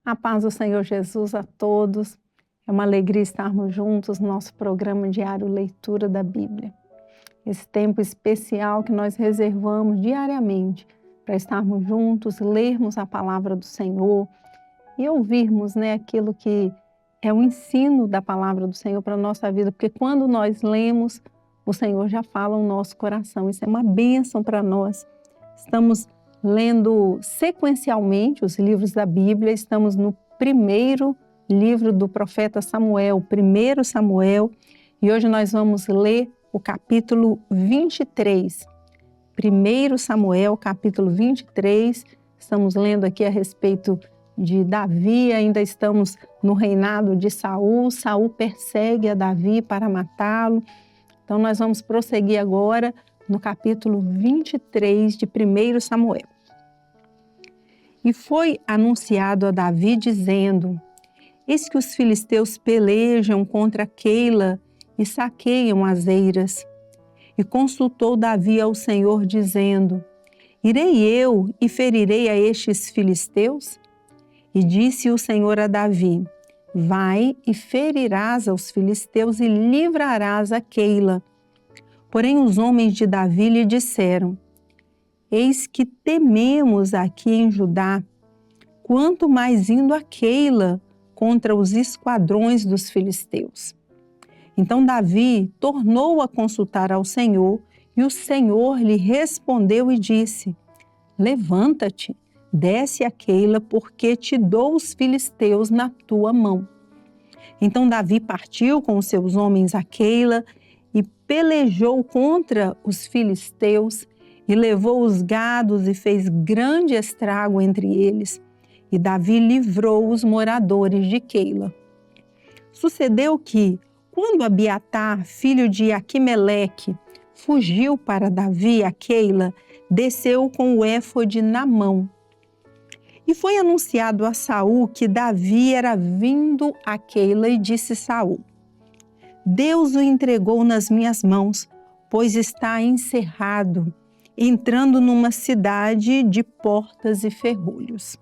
A paz do Senhor Jesus a todos. É uma alegria estarmos juntos no nosso programa diário Leitura da Bíblia. Esse tempo especial que nós reservamos diariamente para estarmos juntos, lermos a palavra do Senhor e ouvirmos, aquilo que é o ensino da palavra do Senhor para a nossa vida, porque quando nós lemos, o Senhor já fala no nosso coração. Isso é uma bênção para nós. Estamos lendo sequencialmente os livros da Bíblia, estamos no primeiro livro do profeta Samuel, 1 Samuel, e hoje nós vamos ler o capítulo 23. 1 Samuel, capítulo 23, estamos lendo aqui a respeito de Davi, ainda estamos no reinado de Saul. Saul persegue a Davi para matá-lo. Então nós vamos prosseguir agora no capítulo 23 de 1 Samuel. E foi anunciado a Davi dizendo: eis que os filisteus pelejam contra Keila e saqueiam as eiras. E consultou Davi ao Senhor dizendo: irei eu e ferirei a estes filisteus? E disse o Senhor a Davi: vai e ferirás aos filisteus e livrarás a Keila. Porém os homens de Davi lhe disseram: eis que tememos aqui em Judá, quanto mais indo a Keila contra os esquadrões dos filisteus. Então Davi tornou a consultar ao Senhor, e o Senhor lhe respondeu e disse: levanta-te, desce a Keila, porque te dou os filisteus na tua mão. Então Davi partiu com os seus homens a Keila e pelejou contra os filisteus e levou os gados e fez grande estrago entre eles. E Davi livrou os moradores de Keila. Sucedeu que, quando Abiatar, filho de Aquimeleque, fugiu para Davi a Keila, desceu com o éfode na mão. E foi anunciado a Saul que Davi era vindo a Keila, e disse Saul: Deus o entregou nas minhas mãos, pois está encerrado, entrando numa cidade de portas e ferrolhos.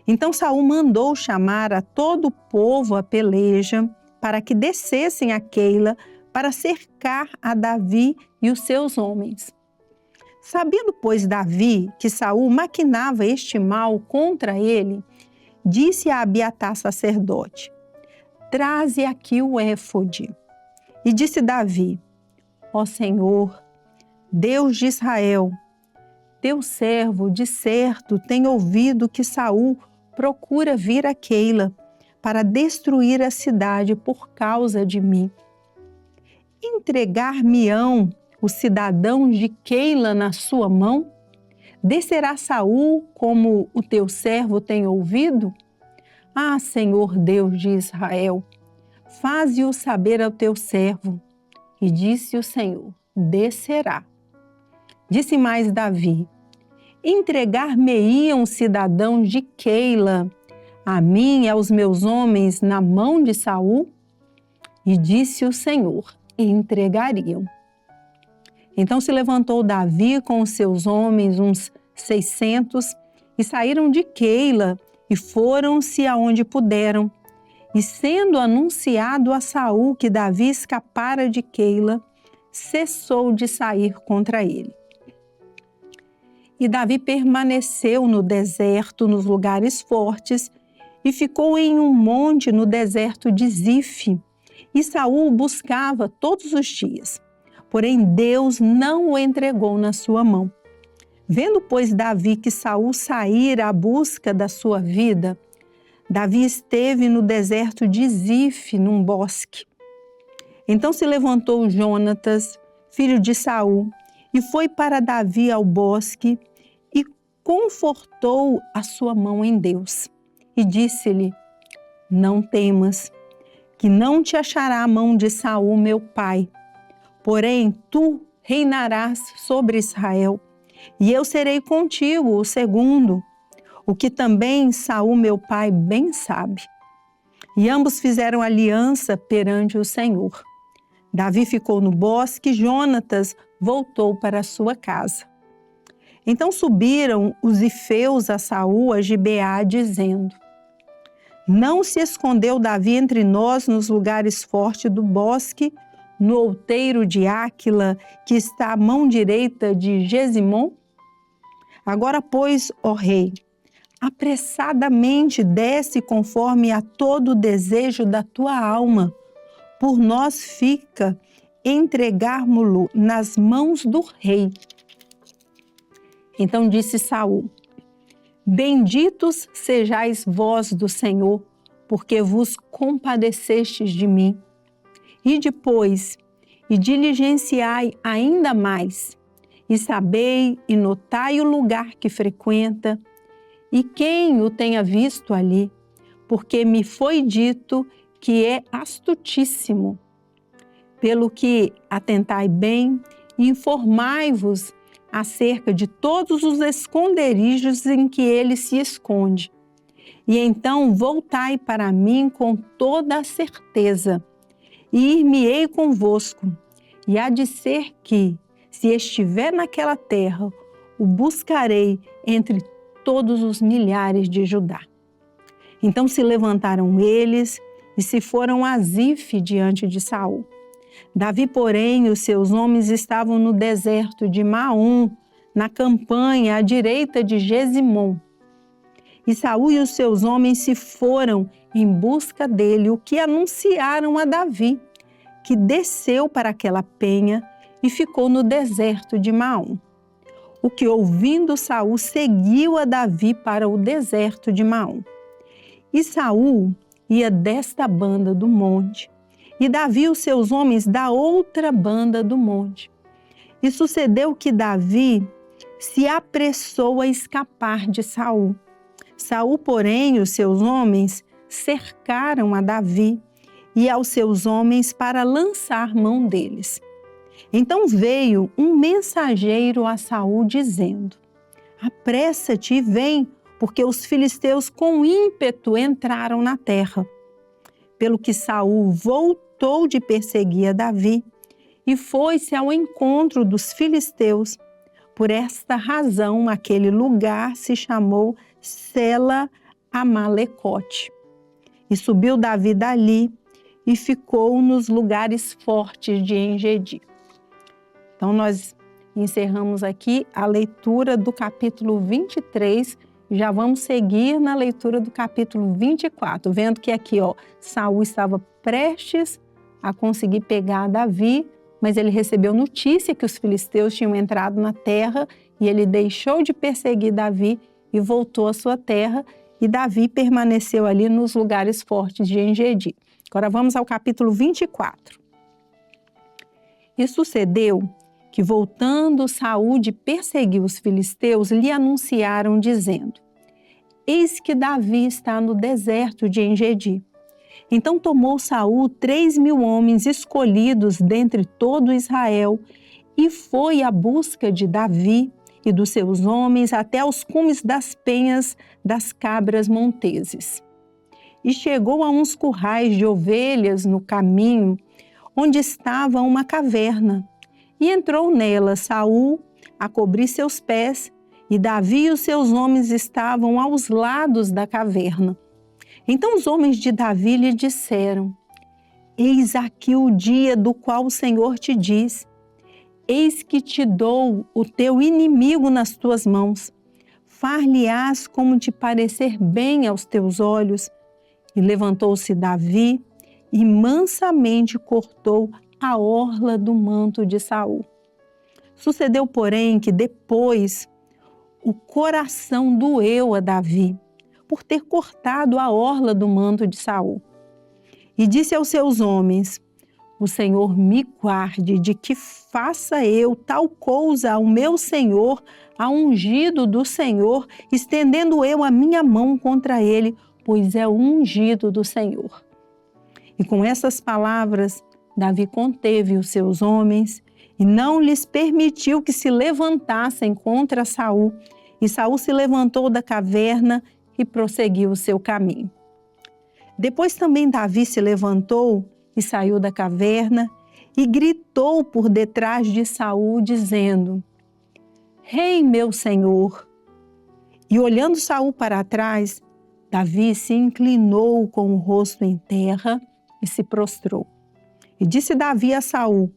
Então Saul mandou chamar a todo o povo à peleja, para que descessem a Keila para cercar a Davi e os seus homens. Sabendo, pois, Davi que Saul maquinava este mal contra ele, disse a Abiatar sacerdote: traze aqui o éfode. E disse Davi: ó Senhor, Deus de Israel, teu servo de certo tem ouvido que Saul procura vir a Keila para destruir a cidade por causa de mim. Entregar-me-ão os cidadãos de Keila na sua mão? Descerá Saul como o teu servo tem ouvido? Ah, Senhor Deus de Israel, faze-o saber ao teu servo. E disse o Senhor: descerá. Disse mais Davi: entregar-me-iam os cidadãos de Keila a mim e aos meus homens na mão de Saul? E disse o Senhor: entregariam. Então se levantou Davi com os seus homens, uns 600, e saíram de Keila e foram-se aonde puderam. E sendo anunciado a Saul que Davi escapara de Keila, cessou de sair contra ele. E Davi permaneceu no deserto, nos lugares fortes, e ficou em um monte no deserto de Zif. E Saul o buscava todos os dias. Porém Deus não o entregou na sua mão. Vendo, pois, Davi que Saul saíra à busca da sua vida, Davi esteve no deserto de Zif, num bosque. Então se levantou Jonatas, filho de Saul, e foi para Davi ao bosque e confortou a sua mão em Deus. E disse-lhe: não temas, que não te achará a mão de Saul, meu pai. Porém, tu reinarás sobre Israel, e eu serei contigo o segundo, o que também Saul, meu pai, bem sabe. E ambos fizeram aliança perante o Senhor. Davi ficou no bosque, Jonatas voltou para a sua casa. Então subiram os ifeus a Saul a Gibeá, dizendo: Não se escondeu Davi entre nós nos lugares fortes do bosque, no outeiro de Áquila, que está à mão direita de Gesimon? Agora, pois, ó rei, apressadamente desce conforme a todo o desejo da tua alma. Por nós fica entregarmo-lo nas mãos do rei. Então disse Saul: benditos sejais vós do Senhor, porque vos compadecestes de mim. E depois, e diligenciai ainda mais, e sabei e notai o lugar que frequenta, e quem o tenha visto ali, porque me foi dito que é astutíssimo. Pelo que atentai bem e informai-vos acerca de todos os esconderijos em que ele se esconde. E então voltai para mim com toda a certeza, e ir-me-ei convosco. E há de ser que, se estiver naquela terra, o buscarei entre todos os milhares de Judá. Então se levantaram eles e se foram a Zife diante de Saul. Davi, porém, e os seus homens estavam no deserto de Maom, na campanha à direita de Gesimon. E Saul e os seus homens se foram em busca dele, o que anunciaram a Davi, que desceu para aquela penha e ficou no deserto de Maom. O que, ouvindo Saul, seguiu a Davi para o deserto de Maom. E Saul ia desta banda do monte, e Davi e os seus homens da outra banda do monte. E sucedeu que Davi se apressou a escapar de Saul. Saul, porém, e os seus homens cercaram a Davi e aos seus homens para lançar mão deles. Então veio um mensageiro a Saul dizendo: apressa-te e vem, porque os filisteus com ímpeto entraram na terra. Pelo que Saul voltou de perseguir a Davi e foi-se ao encontro dos filisteus. Por esta razão, aquele lugar se chamou Sela Amalecote. E subiu Davi dali e ficou nos lugares fortes de Engedi. Então, nós encerramos aqui a leitura do capítulo 23, já vamos seguir na leitura do capítulo 24, vendo que aqui, Saul estava prestes a conseguir pegar Davi, mas ele recebeu notícia que os filisteus tinham entrado na terra e ele deixou de perseguir Davi e voltou à sua terra, e Davi permaneceu ali nos lugares fortes de Engedi. Agora vamos ao capítulo 24. E sucedeu que, voltando Saul de perseguir os filisteus, lhe anunciaram dizendo: eis que Davi está no deserto de Engedi. Então tomou Saul 3.000 homens escolhidos dentre todo Israel e foi à busca de Davi e dos seus homens até aos cumes das penhas das cabras monteses. E chegou a uns currais de ovelhas no caminho, onde estava uma caverna. E entrou nela Saul a cobrir seus pés, e Davi e os seus homens estavam aos lados da caverna. Então os homens de Davi lhe disseram: eis aqui o dia do qual o Senhor te diz: eis que te dou o teu inimigo nas tuas mãos. Far-lhe-ás como te parecer bem aos teus olhos. E levantou-se Davi e mansamente cortou a orla do manto de Saul. Sucedeu, porém, que depois o coração doeu a Davi por ter cortado a orla do manto de Saul. E disse aos seus homens: o Senhor me guarde de que faça eu tal coisa ao meu senhor, a ungido do Senhor, estendendo eu a minha mão contra ele, pois é o ungido do Senhor. E com essas palavras, Davi conteve os seus homens e não lhes permitiu que se levantassem contra Saul. E Saul se levantou da caverna e prosseguiu o seu caminho. Depois também Davi se levantou e saiu da caverna e gritou por detrás de Saul, dizendo: Rei meu senhor! E olhando Saul para trás, Davi se inclinou com o rosto em terra e se prostrou. E disse Davi a Saul: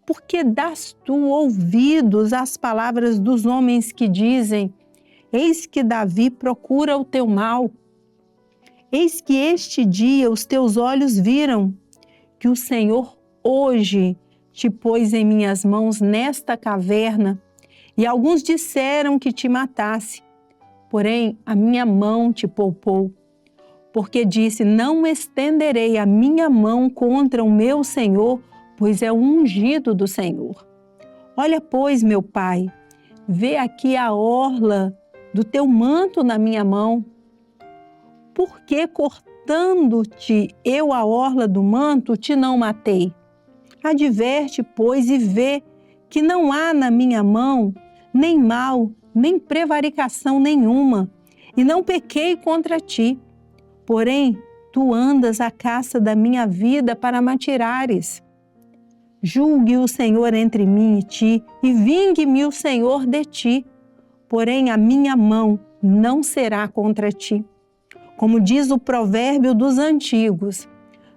por que dás tu ouvidos às palavras dos homens que dizem: eis que Davi procura o teu mal? Eis que este dia os teus olhos viram que o Senhor hoje te pôs em minhas mãos nesta caverna, e alguns disseram que te matasse, porém a minha mão te poupou, porque disse: não estenderei a minha mão contra o meu Senhor, pois é o ungido do Senhor. Olha, pois, meu pai, vê aqui a orla do teu manto na minha mão. Por que, cortando-te eu a orla do manto, te não matei? Adverte, pois, e vê que não há na minha mão nem mal, nem prevaricação nenhuma, e não pequei contra ti. Porém, tu andas à caça da minha vida para me atirares. Julgue o Senhor entre mim e ti, e vingue-me o Senhor de ti. Porém, a minha mão não será contra ti. Como diz o provérbio dos antigos: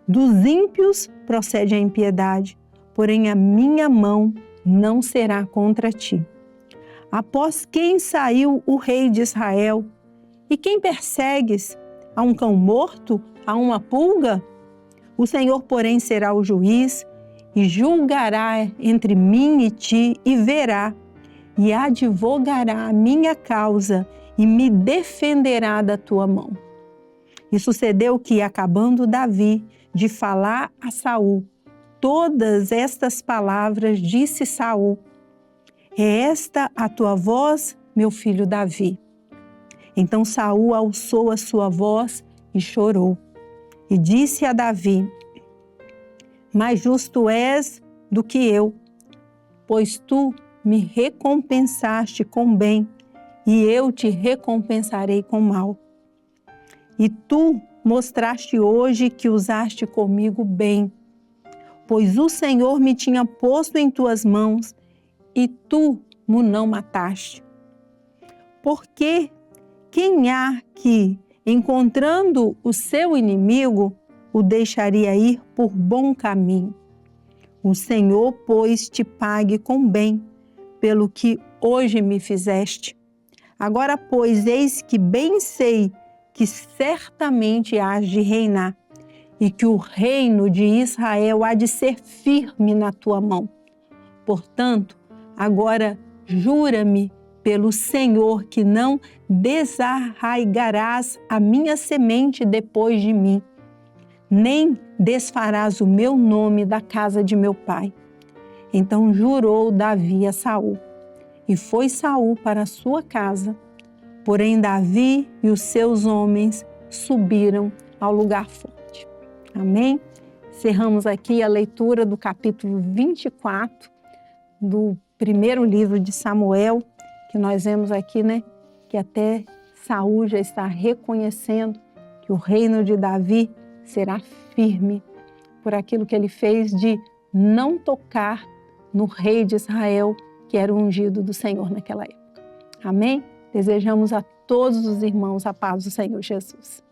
dos ímpios procede a impiedade, porém a minha mão não será contra ti. Após quem saiu o rei de Israel? E quem persegues? A um cão morto? A uma pulga? O Senhor, porém, será o juiz e julgará entre mim e ti, e verá, e advogará a minha causa, e me defenderá da tua mão. E sucedeu que, acabando Davi de falar a Saul todas estas palavras, disse Saul: é esta a tua voz, meu filho Davi? Então Saul alçou a sua voz e chorou. E disse a Davi: mais justo és do que eu, pois tu me recompensaste com bem, e eu te recompensarei com mal. E tu mostraste hoje que usaste comigo bem, pois o Senhor me tinha posto em tuas mãos, e tu me não mataste. Porque quem há que, encontrando o seu inimigo, o deixaria ir por bom caminho? O Senhor, pois, te pague com bem, pelo que hoje me fizeste. Agora, pois, eis que bem sei que certamente hás de reinar, e que o reino de Israel há de ser firme na tua mão. Portanto, agora jura-me pelo Senhor que não desarraigarás a minha semente depois de mim, nem desfarás o meu nome da casa de meu pai. Então jurou Davi a Saul, e foi Saul para a sua casa. Porém, Davi e os seus homens subiram ao lugar forte. Amém? Encerramos aqui a leitura do capítulo 24 do primeiro livro de Samuel, que nós vemos aqui, né? Que até Saul já está reconhecendo que o reino de Davi será firme por aquilo que ele fez de não tocar no rei de Israel, que era o ungido do Senhor naquela época. Amém? Desejamos a todos os irmãos a paz do Senhor Jesus.